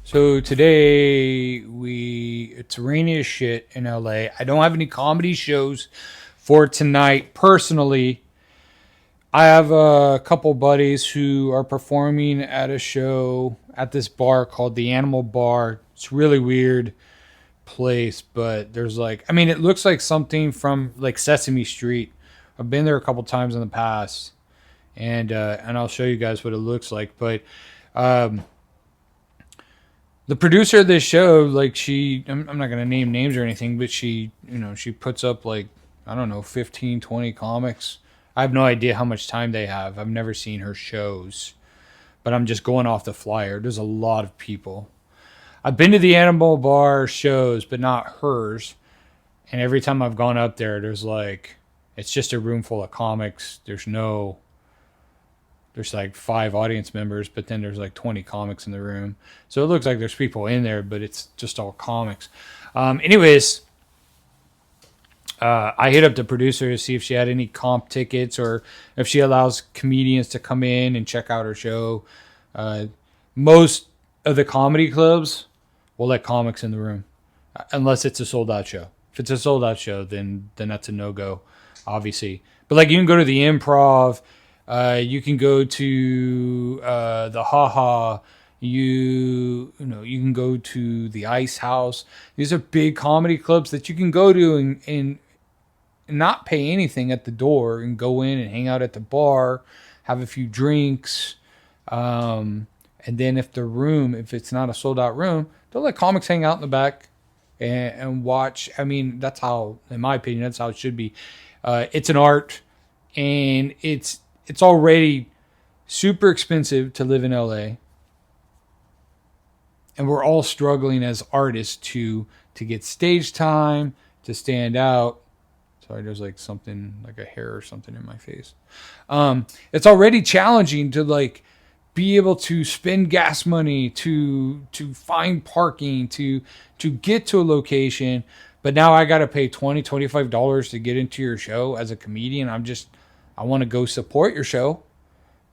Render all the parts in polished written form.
So today it's rainy as shit in LA. I don't have any comedy shows for tonight personally. I have a couple buddies who are performing at a show at this bar called the Animal Bar. It's a really weird place, but there's it looks like something from like Sesame Street. I've been there a couple times in the past, and I'll show you guys what it looks like. But um, the producer of this show, I'm not going to name names or anything, but she puts up like, I don't know, 15, 20 comics. I have no idea how much time they have. I've never seen her shows, but I'm just going off the flyer. There's a lot of people. I've been to the Animal Bar shows, but not hers. And every time I've gone up there, it's just a room full of comics. There's like 5 audience members, but then there's like 20 comics in the room. So it looks like there's people in there, but it's just all comics. Anyways, I hit up the producer to see if she had any comp tickets or if she allows comedians to come in and check out her show. Most of the comedy clubs will let comics in the room, unless it's a sold out show. If it's a sold out show, then that's a no go, obviously. But like you can go to the Improv, you can go to the Haha. You can go to the Ice House. These are big comedy clubs that you can go to and not pay anything at the door and go in and hang out at the bar, have a few drinks, and then if it's not a sold out room, they'll let comics hang out in the back and watch. I mean, that's how, in my opinion, that's how it should be. It's an art, and it's already super expensive to live in LA, and we're all struggling as artists to get stage time, to stand out. Sorry, there's like something like a hair or something in my face. It's already challenging to like be able to spend gas money to find parking to get to a location, but now I got to pay $25 to get into your show as a comedian. I want to go support your show.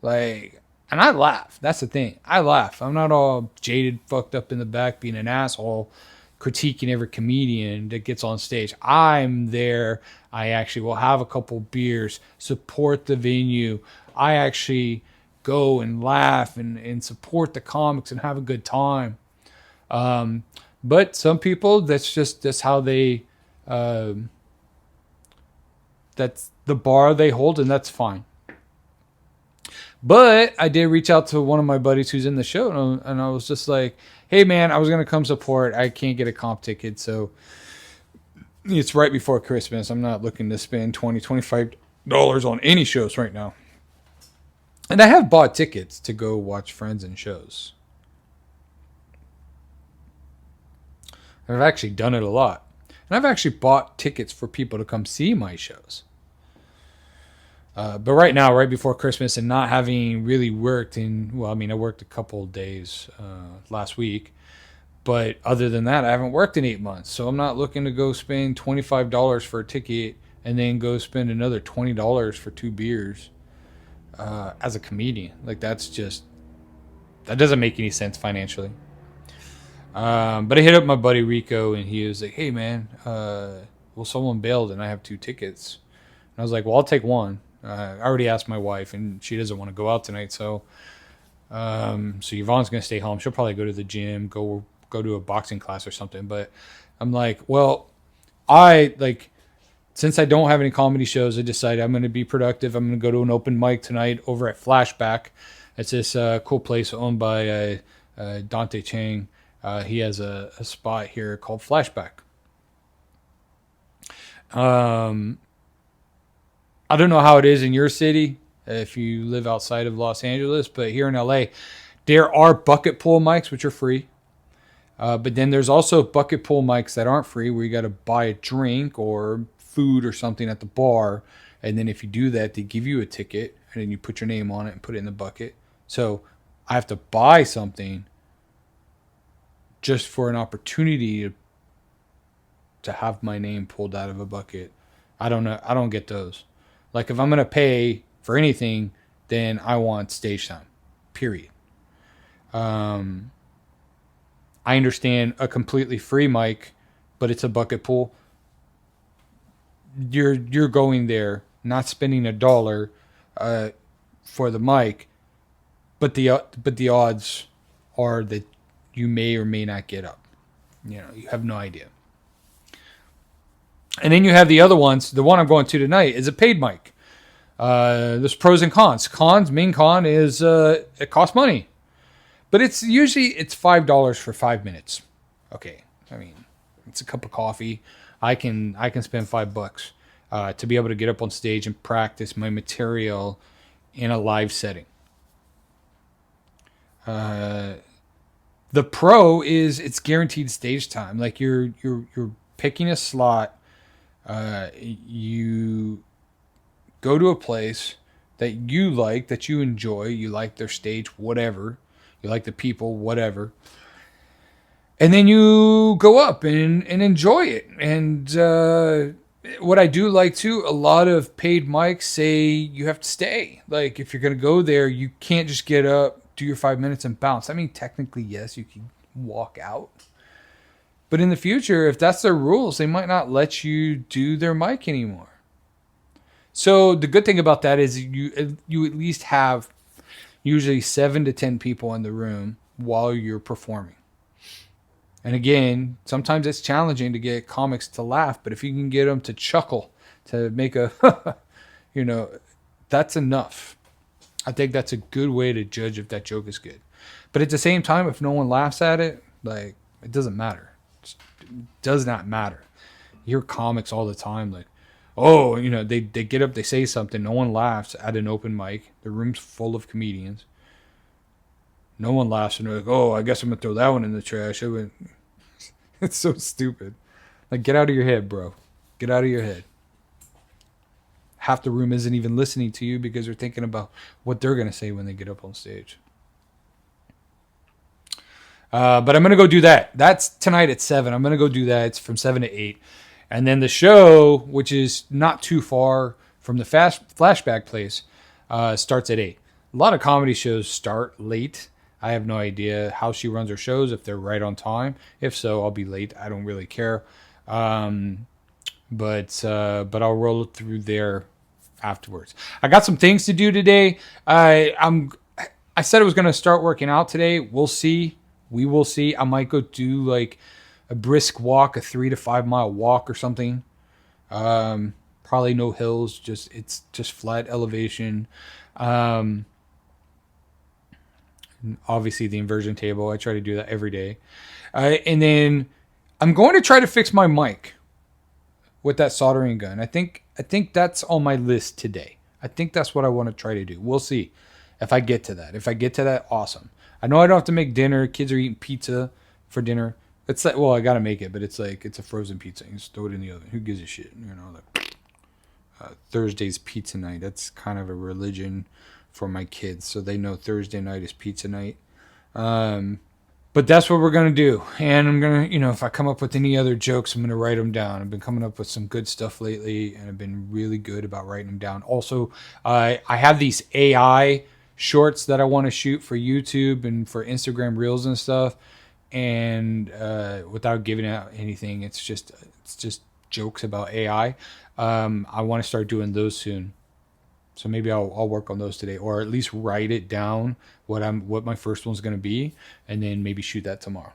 Like, and I laugh. That's the thing. I laugh. I'm not all jaded, fucked up in the back, being an asshole, critiquing every comedian that gets on stage. I'm there. I actually will have a couple beers, support the venue. I actually go and laugh and support the comics and have a good time. But some people, that's how they, that's the bar they hold, and that's fine. But I did reach out to one of my buddies who's in the show, and I was just like, hey, man, I was going to come support. I can't get a comp ticket, so it's right before Christmas. I'm not looking to spend $25 on any shows right now. And I have bought tickets to go watch friends and shows. I've actually done it a lot. And I've actually bought tickets for people to come see my shows. But right now, right before Christmas, and not having really worked I worked a couple of days last week. But other than that, I haven't worked in 8 months. So I'm not looking to go spend $25 for a ticket and then go spend another $20 for 2 beers as a comedian. Like, that doesn't make any sense financially. But I hit up my buddy Rico, and he was like, hey, man, well, someone bailed and I have 2 tickets. And I was like, well, I'll take one. I already asked my wife, and she doesn't want to go out tonight. So Yvonne's going to stay home. She'll probably go to the gym, go to a boxing class or something. But I'm like, well, since I don't have any comedy shows, I decided I'm going to be productive. I'm going to go to an open mic tonight over at Flashback. It's this cool place owned by Dante Chang. He has a spot here called Flashback. I don't know how it is in your city if you live outside of Los Angeles, but here in LA, there are bucket pool mics, which are free. But then there's also bucket pool mics that aren't free, where you got to buy a drink or food or something at the bar. And then if you do that, they give you a ticket, and then you put your name on it and put it in the bucket. So I have to buy something just for an opportunity to have my name pulled out of a bucket. I don't know. I don't get those. Like, if I'm going to pay for anything, then I want stage time, period. I understand a completely free mic, but it's a bucket pool. You're going there, not spending $1 uh, for the mic, but the odds are that you may or may not get up. You know, you have no idea. And then you have the other ones. The one I'm going to tonight is a paid mic. There's pros and cons. Main con is it costs money, but it's $5 for 5 minutes. Okay, I mean it's a cup of coffee. I can spend $5 to be able to get up on stage and practice my material in a live setting. The pro is it's guaranteed stage time. Like you're picking a slot. You go to a place that you like, that you enjoy. You like their stage, whatever. You like the people, whatever. And then you go up and enjoy it. And what I do like too, a lot of paid mics say you have to stay. Like if you're going to go there, you can't just get up, do your 5 minutes and bounce. I mean, technically, yes, you can walk out. But in the future, if that's their rules, they might not let you do their mic anymore. So the good thing about that is you at least have usually 7 to 10 people in the room while you're performing. And again, sometimes it's challenging to get comics to laugh, but if you can get them to chuckle, to make a, that's enough. I think that's a good way to judge if that joke is good. But at the same time, if no one laughs at it, like, it doesn't matter. It does not matter. You hear comics all the time, like, oh, they get up, they say something, no one laughs at an open mic. The room's full of comedians. No one laughs, and they're like, oh, I guess I'm going to throw that one in the trash. It's so stupid. Like, get out of your head, bro. Get out of your head. Half the room isn't even listening to you because they're thinking about what they're going to say when they get up on stage. But I'm going to go do that. That's tonight at 7. I'm going to go do that. It's from 7 to 8. And then the show, which is not too far from the flashback place, starts at 8. A lot of comedy shows start late. I have no idea how she runs her shows, if they're right on time. If so, I'll be late. I don't really care. But I'll roll through there afterwards. I got some things to do today. I said I was going to start working out today. We'll see. We will see. I might go do like a brisk walk, a 3 to 5 mile walk or something. Probably no hills. It's just flat elevation. Obviously the inversion table. I try to do that every day. And then I'm going to try to fix my mic with that soldering gun. I think that's on my list today. I think that's what I want to try to do. We'll see if I get to that. If I get to that, awesome. I know I don't have to make dinner. Kids are eating pizza for dinner. It's like, well, I got to make it, but it's like, it's a frozen pizza. You just throw it in the oven. Who gives a shit? Like, Thursday's pizza night. That's kind of a religion for my kids. So they know Thursday night is pizza night. But that's what we're going to do. And I'm going to, if I come up with any other jokes, I'm going to write them down. I've been coming up with some good stuff lately, and I've been really good about writing them down. Also, I have these AI shorts that I want to shoot for YouTube and for Instagram Reels and stuff. And without giving out anything, it's just jokes about AI. I want to start doing those soon. So maybe I'll work on those today, or at least write it down what my first one's going to be, and then maybe shoot that tomorrow.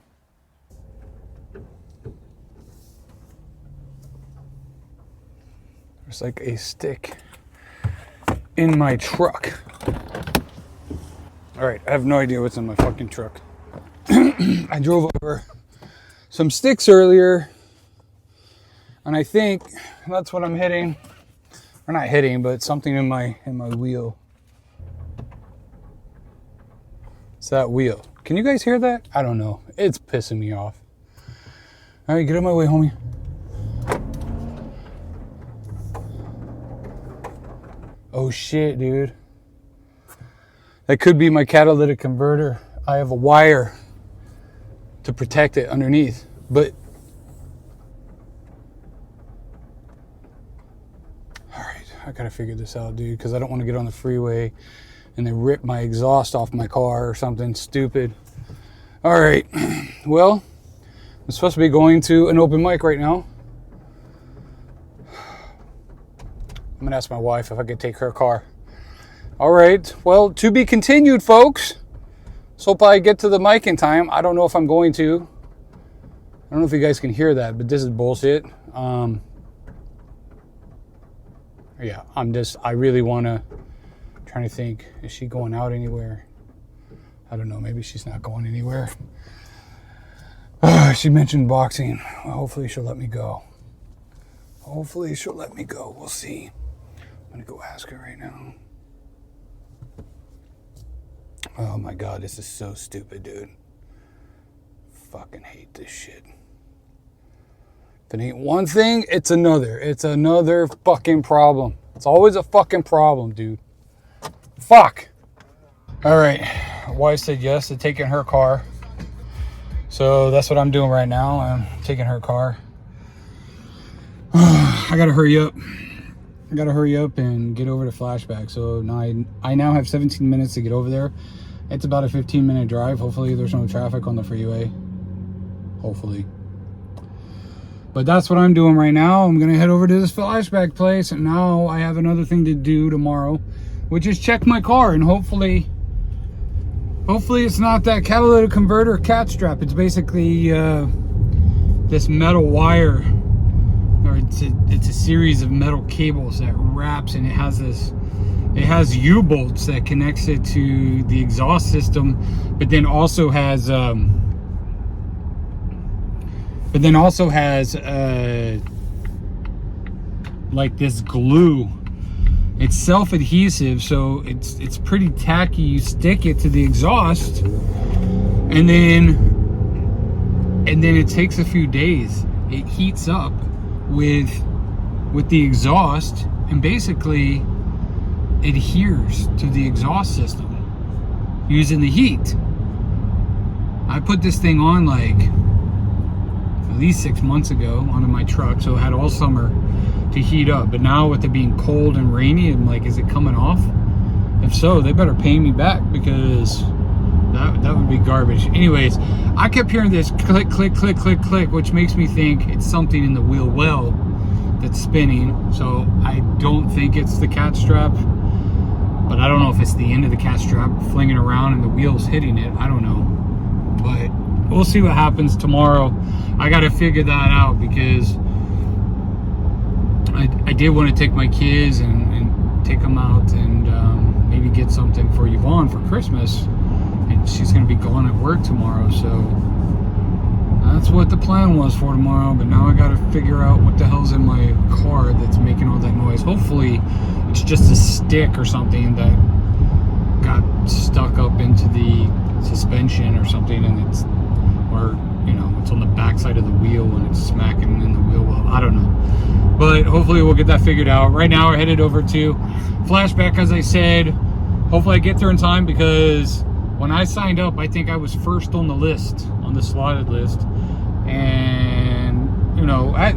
There's like a stick in my truck. All right, I have no idea what's in my fucking truck. I drove over some sticks earlier, and I think that's what I'm hitting. Or not hitting, but something in my wheel. It's that wheel. Can you guys hear that? I don't know. It's pissing me off. All right, get out of my way, homie. Oh shit, dude. That could be my catalytic converter. I have a wire to protect it underneath, but I gotta figure this out, dude, because I don't want to get on the freeway and they rip my exhaust off my car or something stupid. All right. Well, I'm supposed to be going to an open mic right now. I'm going to ask my wife if I could take her car. All right. Well, to be continued, folks. So hope I get to the mic in time. I don't know if I'm going to. I don't know if you guys can hear that, but this is bullshit. Yeah, I really want to, trying to think, is she going out anywhere? I don't know, maybe she's not going anywhere. She mentioned boxing. Well, hopefully she'll let me go. Hopefully she'll let me go. We'll see. I'm going to go ask her right now. Oh my God, this is so stupid, dude. Fucking hate this shit. If it ain't one thing, it's another. It's another fucking problem. It's always a fucking problem, dude. Fuck. All right. Wife said yes to taking her car. So that's what I'm doing right now. I'm taking her car. I gotta hurry up. I gotta hurry up and get over to Flashback. So now I now have 17 minutes to get over there. It's about a 15-minute drive. Hopefully there's no traffic on the freeway. Hopefully. But that's what I'm doing right now. I'm gonna head over to this Flashback place, and now I have another thing to do tomorrow, which is check my car, and hopefully it's not that catalytic converter cat strap. It's basically this metal wire, or it's a series of metal cables that wraps, and it has U-bolts that connects it to the exhaust system, but then also has like this glue. It's self-adhesive, so it's pretty tacky. You stick it to the exhaust, and then it takes a few days. It heats up with the exhaust, and basically adheres to the exhaust system using the heat. I put this thing on like at least 6 months ago onto my truck, so it had all summer to heat up. But now with it being cold and rainy, I'm like, is it coming off? If so, they better pay me back, because that would be garbage. Anyways, I kept hearing this click, click, click, click, click, which makes me think it's something in the wheel well that's spinning. So I don't think it's the cat strap, but I don't know if it's the end of the cat strap flinging around and the wheels hitting it. I don't know, but we'll see what happens tomorrow. I got to figure that out, because I did want to take my kids and take them out and maybe get something for Yvonne for Christmas. And she's going to be going at work tomorrow. So that's what the plan was for tomorrow. But now I got to figure out what the hell's in my car that's making all that noise. Hopefully it's just a stick or something that got stuck up into the suspension or something, and it's on the backside of the wheel and it's smacking in the wheel well. I don't know, but hopefully we'll get that figured out. Right now we're headed over to Flashback, as I said. Hopefully I get there in time, because when I signed up, I think I was first on the list, on the slotted list. And I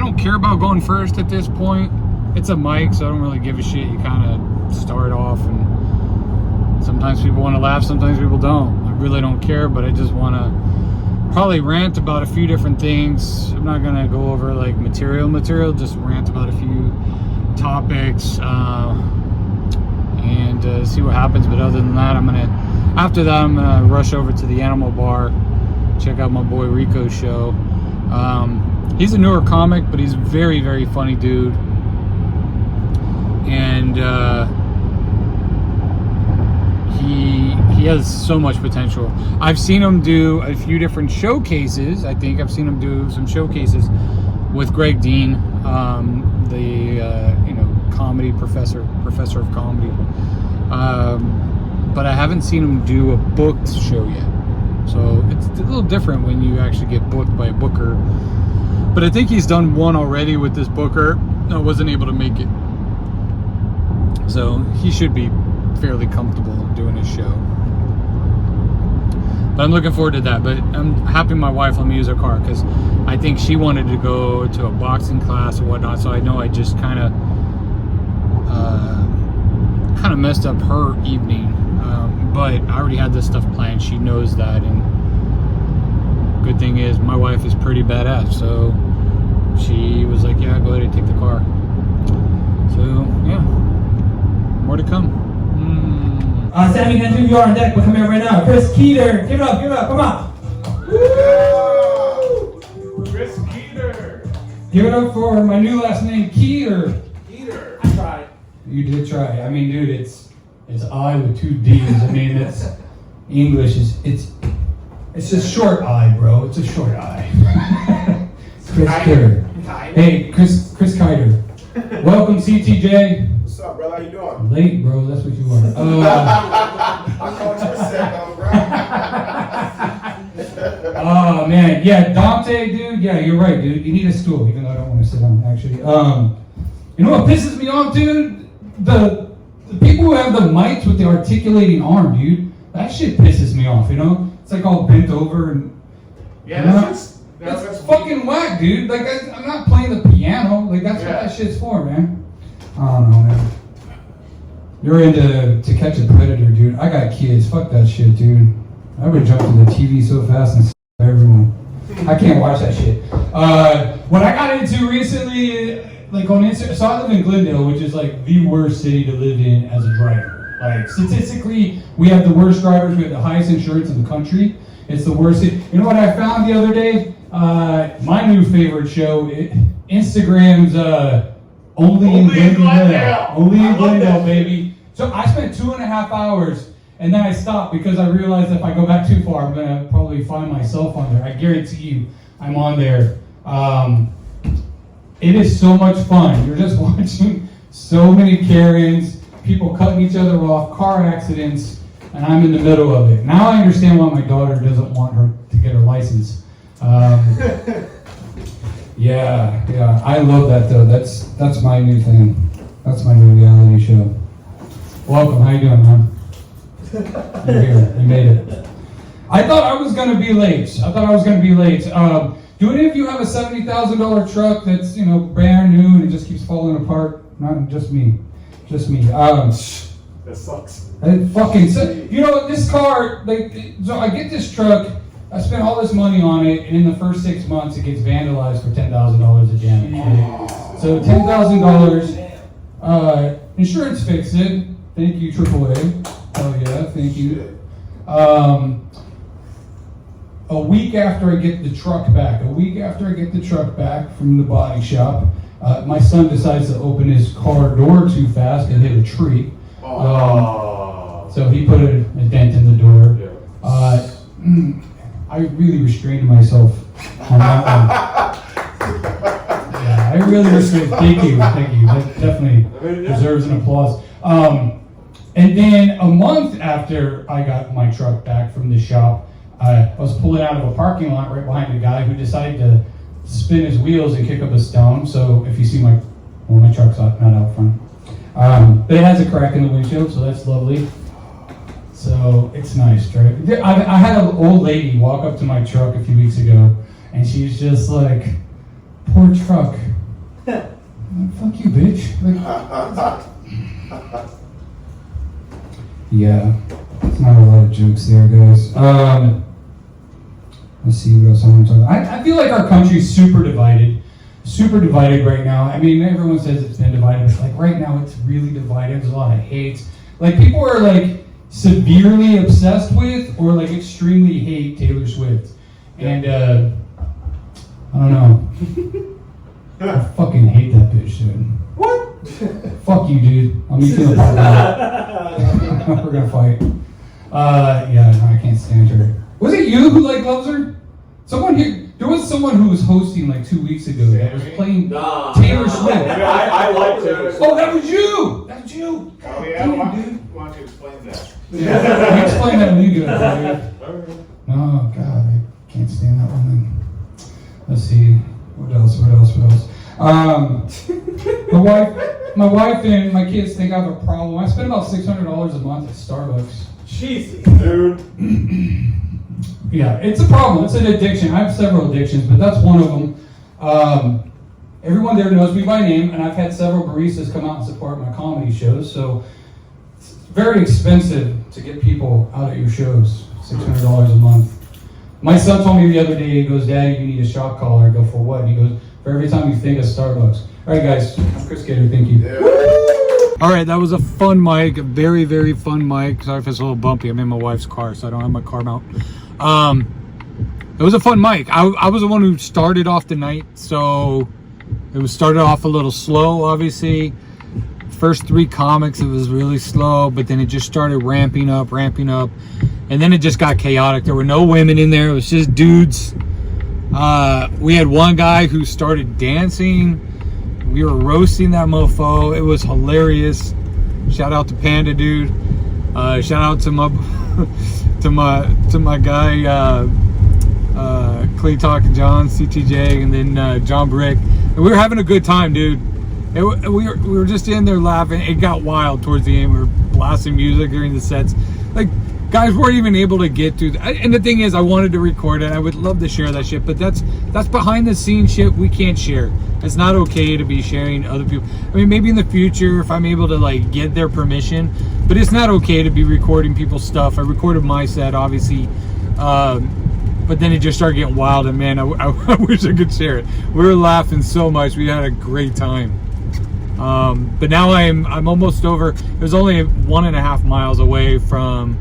don't care about going first at this point. It's a mic, so I don't really give a shit. You kind of start off, and sometimes people want to laugh, sometimes people don't. I really don't care, but I just want to probably rant about a few different things. I'm not going to go over like material, just rant about a few topics and see what happens. But other than that, after that, I'm going to rush over to the Animal Bar, check out my boy Rico's show. He's a newer comic, but he's a very, very funny dude. And he has so much potential. I've seen him do a few different showcases. I think I've seen him do some showcases with Greg Dean, the comedy professor of comedy. But I haven't seen him do a booked show yet. So it's a little different when you actually get booked by a booker. But I think he's done one already with this booker. I wasn't able to make it. So he should be fairly comfortable doing his show. But I'm looking forward to that. But I'm happy my wife let me use her car, because I think she wanted to go to a boxing class or whatnot. So I know I just kind of messed up her evening. but I already had this stuff planned. She knows that, and good thing is my wife is pretty badass, so she was like, yeah, go ahead and take the car. So yeah, more to come. Sammy and you are on deck. We're coming in right now. Chris Keeter, give it up, come on. Woo! Chris Keeter. Give it up for my new last name, Keeter. Keeter. I tried. You did try. I mean, dude, it's I with 2 D's. I mean, it's English is it's a short I, bro. It's a short I. Chris Keeter. Hey, Chris Kiter. Welcome, CTJ. What's up, brother? How you doing? Late, bro. That's what you are. I called you a second, bro. Oh man, yeah, Dante, dude. Yeah, you're right, dude. You need a stool, even though I don't want to sit on. Actually, you know what pisses me off, dude? The people who have the mics with the articulating arm, dude. That shit pisses me off. You know, it's like all bent over and. Yeah, that's fucking whack, dude. Like I'm not playing the piano. Like that's what that shit's for, man. I don't know, man. You're into To Catch a Predator, dude. I got kids. Fuck that shit, dude. I would jump to the TV so fast and everyone. I can't watch that shit. What I got into recently, like on Instagram, so I live in Glendale, which is like the worst city to live in as a driver. Like statistically, we have the worst drivers. We have the highest insurance in the country. It's the worst city. You know what I found the other day? My new favorite show, Instagram's Only in Glendale. Only in Glendale, baby. So I spent 2.5 hours. And then I stopped because I realized if I go back too far, I'm going to probably find myself on there. I guarantee you I'm on there. It is so much fun. You're just watching so many Karens, people cutting each other off, car accidents, and I'm in the middle of it. Now I understand why my daughter doesn't want her to get her license. Yeah, I love that though. That's my new thing. That's my new reality show. Welcome, how you doing, man? You're here. You made it. I thought I was going to be late. Do any of you have a $70,000 truck that's, you know, brand new and it just keeps falling apart? Not just me. Just me. That sucks. It fucking, you know, this car, like, so I get this truck, I spent all this money on it, and in the first 6 months it gets vandalized for $10,000 of damage. Right? So $10,000, insurance fixed it. Thank you, AAA. Oh yeah, thank you. A week after I get the truck back from the body shop, my son decides to open his car door too fast and hit a tree. So he put a dent in the door. I really restrained myself on that one. Yeah, I really restrained. Thank you. That definitely deserves an applause. And then a month after I got my truck back from the shop, I was pulling out of a parking lot right behind a guy who decided to spin his wheels and kick up a stone. So if you see my truck's not out front. But it has a crack in the windshield, so that's lovely. So it's nice, right? I had an old lady walk up to my truck a few weeks ago, and she's just like, poor truck. Fuck you, bitch. Like, yeah, it's not a lot of jokes there, guys. Let's see what else I want to talk about. I feel like our country's super divided right now. I mean, everyone says it's been divided, but like right now it's really divided. There's a lot of hate. Like people are like severely obsessed with or like extremely hate Taylor Swift. And I don't know. I fucking hate that bitch, dude. What? Fuck you, dude. I'm meeting a We're gonna fight. Yeah, no, I can't stand her. Was it you who like loves her? Someone here. There was someone who was hosting like 2 weeks ago that was playing Taylor Swift. I like Taylor Swift. Oh, that was you. That was you. Oh yeah, why don't you explain that? You explain that when you do it, dude. Oh God, I can't stand that woman. Let's see. What else? My wife and my kids think I have a problem. I spend about $600 a month at Starbucks. Jesus. Dude. Yeah, it's a problem. It's an addiction. I have several addictions, but that's one of them. Everyone there knows me by name, and I've had several baristas come out and support my comedy shows, so very expensive to get people out at your shows. $600 a month. My son told me the other day, he goes, Daddy, you need a shot collar. I go, for what? He goes, for every time you think of Starbucks. All right, guys. I'm Chris Gator. Thank you. Yeah. All right, that was a fun mic. A very, very fun mic. Sorry if it's a little bumpy. I'm in my wife's car, so I don't have my car mount. It was a fun mic. I was the one who started off the night, so it was started off a little slow, obviously. First 3 comics, it was really slow, but then it just started ramping up, and then it just got chaotic. There were no women in there. It was just dudes. We had one guy who started dancing. We were roasting that mofo. It was hilarious. Shout out to Panda Dude. Shout out to my to my guy Clay Talk and John CTJ, and then John Brick. And we were having a good time, dude. We were just in there laughing. It got wild towards the end. We were blasting music during the sets. Like, guys weren't even able to get to. And the thing is, I wanted to record it. I would love to share that shit, but that's behind the scenes shit we can't share. It's not okay to be sharing other people. I mean, maybe in the future if I'm able to like get their permission, but it's not okay to be recording people's stuff. I recorded my set, obviously, but then it just started getting wild, and man, I wish I could share it. We were laughing so much. We had a great time. But now I'm almost over. It was only 1.5 miles away from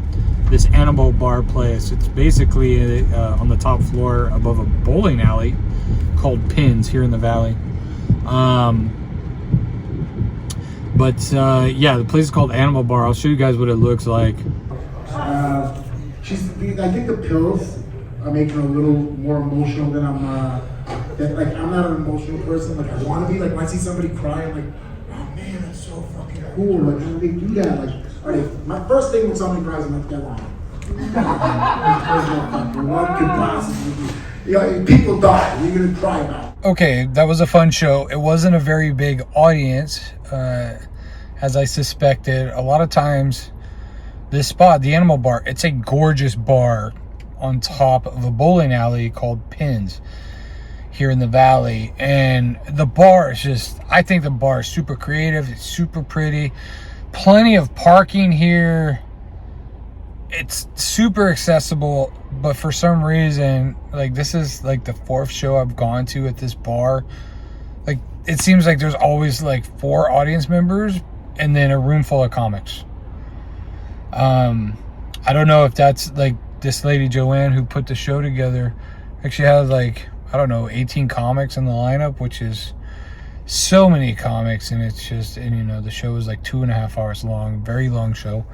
this animal bar place. It's basically on the top floor above a bowling alley called Pins here in the valley. Yeah, the place is called Animal Bar. I'll show you guys what it looks like. I think the pills are making her a little more emotional than I'm not an emotional person. Like, I want to be. Like, when I see somebody cry, I'm like, oh man, that's so fucking cool. Like, how do they do that? Like, are they, my first thing when somebody cries, I'm like, they're lying. One could possibly, you know, people die. You're gonna cry about it. Okay, that was a fun show. It wasn't a very big audience, as I suspected. A lot of times, this spot, the Animal Bar, it's a gorgeous bar on top of a bowling alley called Pins here in the valley. And the bar is just, I think the bar is super creative. It's super pretty. Plenty of parking here. It's super accessible, but for some reason, like, this is like the 4th show I've gone to at this bar. Like, it seems like there's always like 4 audience members and then a room full of comics. I don't know if that's like this lady Joanne who put the show together actually has like, I don't know, 18 comics in the lineup, which is so many comics. And it's just, and you know, the show is like 2.5 hours long, very long show.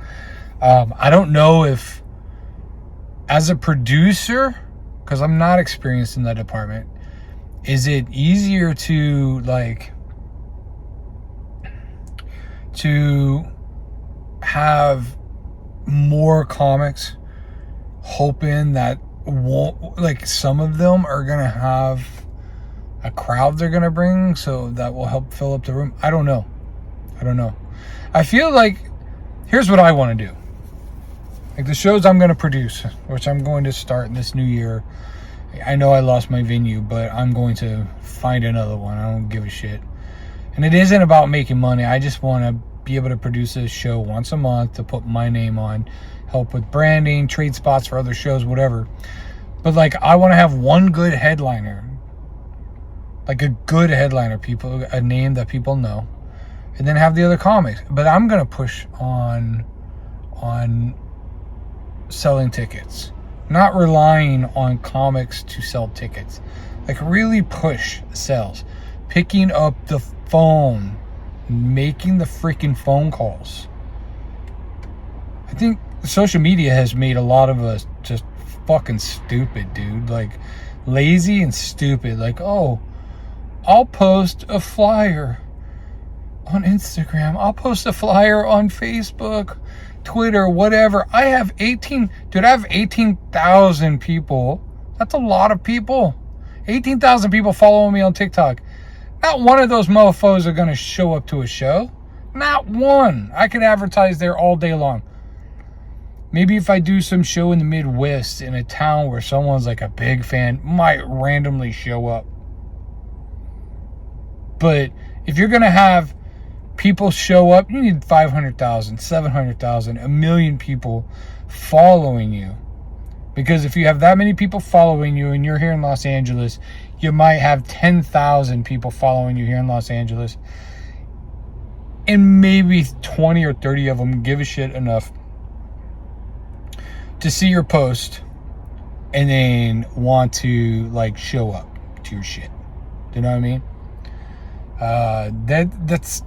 I don't know if, as a producer, because I'm not experienced in that department, is it easier to like to have more comics, hoping that won't, like, some of them are gonna have a crowd they're gonna bring, so that will help fill up the room? I don't know. I feel like, here's what I want to do. Like, the shows I'm going to produce, which I'm going to start in this new year. I know I lost my venue, but I'm going to find another one. I don't give a shit. And it isn't about making money. I just want to be able to produce a show once a month to put my name on, help with branding, trade spots for other shows, whatever. But like, I want to have one good headliner, like a good headliner, people, a name that people know, and then have the other comics. But I'm going to push on selling tickets, not relying on comics to sell tickets. Like, really push sales, picking up the phone, making the freaking phone calls. I think social media has made a lot of us just fucking stupid, dude. Like, lazy and stupid. Like, oh, I'll post a flyer on Instagram. I'll post a flyer on Facebook, Twitter, whatever. I have 18,000 people. That's a lot of people. 18,000 people following me on TikTok. Not one of those mofos are going to show up to a show. Not one. I could advertise there all day long. Maybe if I do some show in the Midwest in a town where someone's like a big fan, might randomly show up. But if you're going to have people show up. You need 500,000, 700,000, a million people following you. Because if you have that many people following you and you're here in Los Angeles, you might have 10,000 people following you here in Los Angeles. And maybe 20 or 30 of them give a shit enough to see your post and then want to like show up to your shit. Do you know what I mean? That's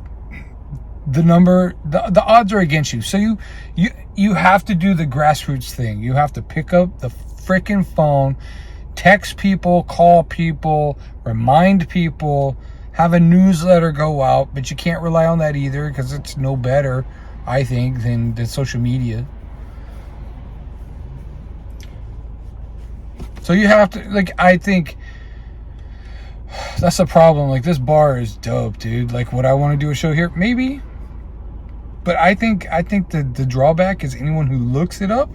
the number. The odds are against you. So you have to do the grassroots thing. You have to pick up the freaking phone, text people, call people, remind people, have a newsletter go out. But you can't rely on that either, because it's no better, I think, than the social media. So you have to, like, I think that's the problem. Like, this bar is dope, dude. Like, would I want to do a show here? Maybe. But I think the drawback is anyone who looks it up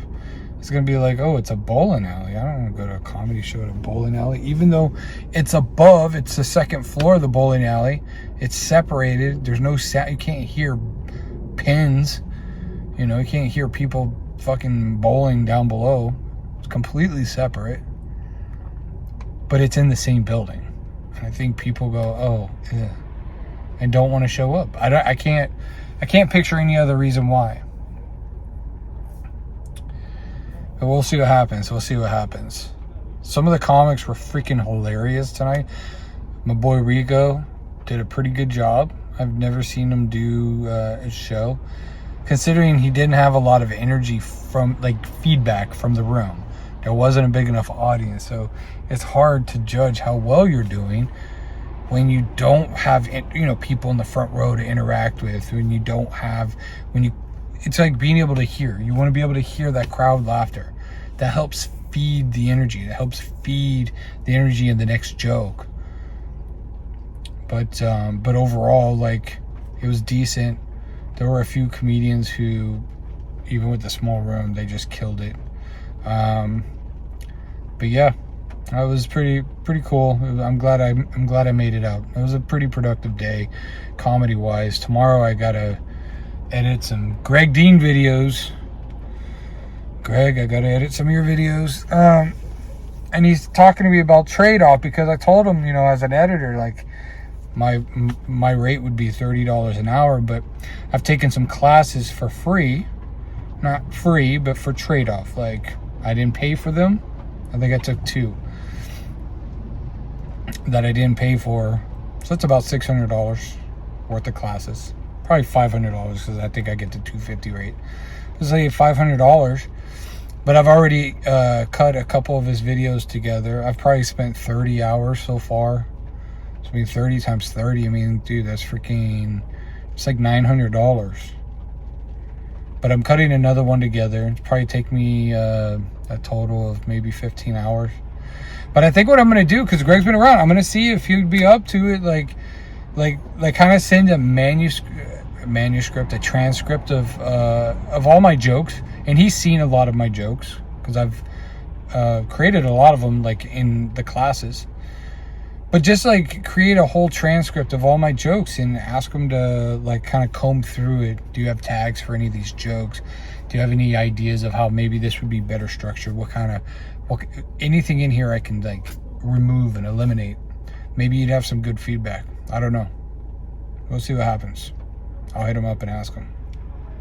is going to be like, oh, it's a bowling alley. I don't want to go to a comedy show at a bowling alley. Even though it's above, it's the second floor of the bowling alley. It's separated. There's no sound. You can't hear pins. You know, you can't hear people fucking bowling down below. It's completely separate. But it's in the same building. And I think people go, oh, yeah, and don't want to show up. I can't picture any other reason why. But we'll see what happens. We'll see what happens. Some of the comics were freaking hilarious tonight. My boy Rico did a pretty good job. I've never seen him do a show, considering he didn't have a lot of energy from, like, feedback from the room. There wasn't a big enough audience, so it's hard to judge how well you're doing when you don't have, you know, people in the front row to interact with. It's like being able to hear. You want to be able to hear that crowd laughter. That helps feed the energy. That helps feed the energy in the next joke. But overall, like, it was decent. There were a few comedians who, even with the small room, they just killed it. But yeah, that was pretty cool. I'm glad I made it out. It was a pretty productive day, comedy wise. Tomorrow I gotta edit some Greg Dean videos. Greg, I gotta edit some of your videos. And he's talking to me about trade-off, because I told him, you know, as an editor, like, my rate would be $30 an hour, but I've taken some classes for free. Not free, but for trade-off. Like, I didn't pay for them. I think I took 2 that I didn't pay for. So that's about $600 worth of classes. Probably $500, because I think I get the $250 rate. Let's say $500. But I've already cut a couple of his videos together. I've probably spent 30 hours so far. So I mean, 30 times 30. I mean, dude, that's freaking, it's like $900. But I'm cutting another one together. It's probably take me a total of maybe 15 hours. But I think what I'm going to do, because Greg's been around, I'm going to see if he'd be up to it, like kind of send a manuscript, a transcript of all my jokes. And he's seen a lot of my jokes, because I've created a lot of them, like, in the classes. But just, like, create a whole transcript of all my jokes and ask him to, like, kind of comb through it. Do you have tags for any of these jokes? Do you have any ideas of how maybe this would be better structured? Anything in here I can, like, remove and eliminate. Maybe you'd have some good feedback. I don't know. We'll see what happens. I'll hit him up and ask him.